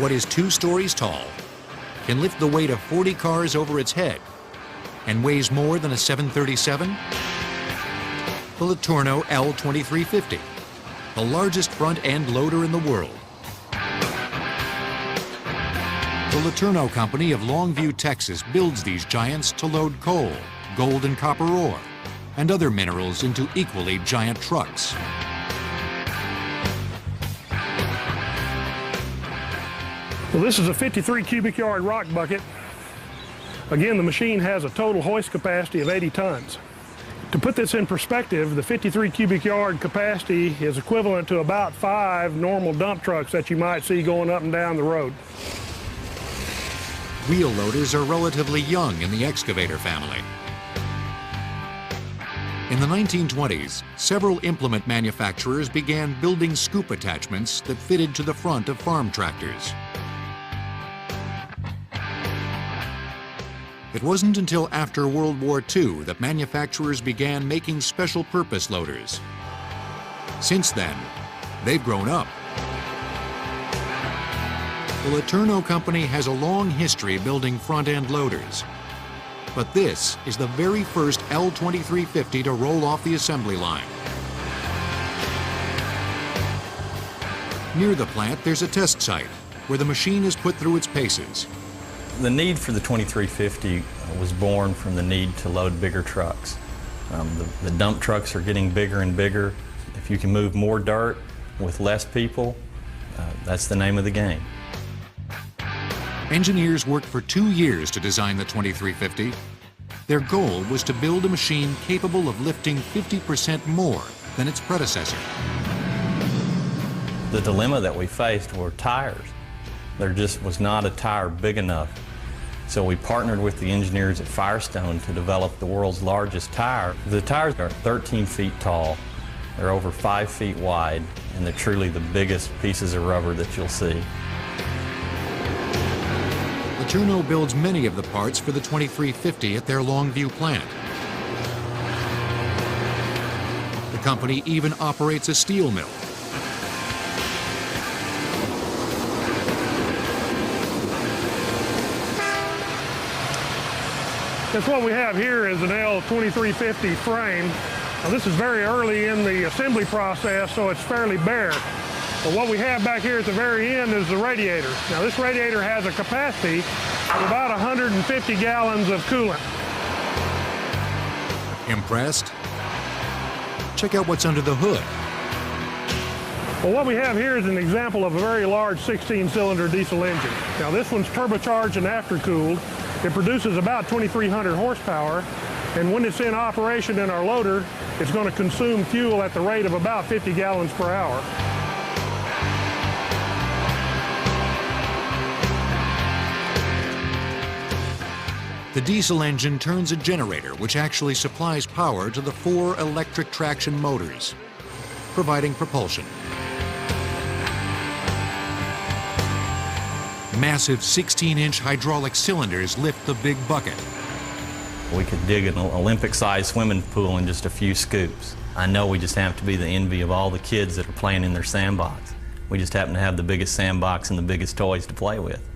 what is 2 stories tall, can lift the weight of 40 cars over its head, and weighs more than a 737? The Letourneau L2350, the largest front-end loader in the world. The Letourneau Company of Longview, Texas builds these giants to load coal, gold and copper ore, and other minerals into equally giant trucks. Well, this is a 53 cubic yard rock bucket. Again, the machine has a total hoist capacity of 80 tons. To put this in perspective, the 53 cubic yard capacity is equivalent to about 5 normal dump trucks that you might see going up and down the road. Wheel loaders are relatively young in the excavator family. In the 1920s, several implement manufacturers began building scoop attachments that fitted to the front of farm tractors. It wasn't until after World War II that manufacturers began making special purpose loaders. Since then, they've grown up. The Letourneau Company has a long history building front-end loaders. But this is the very first L2350 to roll off the assembly line. Near the plant, there's a test site where the machine is put through its paces. The need for the 2350 was born from the need to load bigger trucks. The dump trucks are getting bigger and bigger. If you can move more dirt with less people, that's the name of the game. Engineers worked for 2 years to design the 2350. Their goal was to build a machine capable of lifting 50% more than its predecessor. The dilemma that we faced were tires. There just was not a tire big enough. So we partnered with the engineers at Firestone to develop the world's largest tire. The tires are 13 feet tall, they're over 5 feet wide, and they're truly the biggest pieces of rubber that you'll see. Letourneau builds many of the parts for the 2350 at their Longview plant. The company even operates a steel mill. That's what we have here is an L2350 frame. Now, this is very early in the assembly process, so it's fairly bare. But what we have back here at the very end is the radiator. Now, this radiator has a capacity of about 150 gallons of coolant. Impressed? Check out what's under the hood. Well, what we have here is an example of a very large 16-cylinder diesel engine. Now, this one's turbocharged and after-cooled. It produces about 2,300 horsepower, and when it's in operation in our loader, it's going to consume fuel at the rate of about 50 gallons per hour. The diesel engine turns a generator which actually supplies power to the 4 electric traction motors, providing propulsion. Massive 16-inch hydraulic cylinders lift the big bucket. We could dig an Olympic-sized swimming pool in just a few scoops. I know we just have to be the envy of all the kids that are playing in their sandbox. We just happen to have the biggest sandbox and the biggest toys to play with.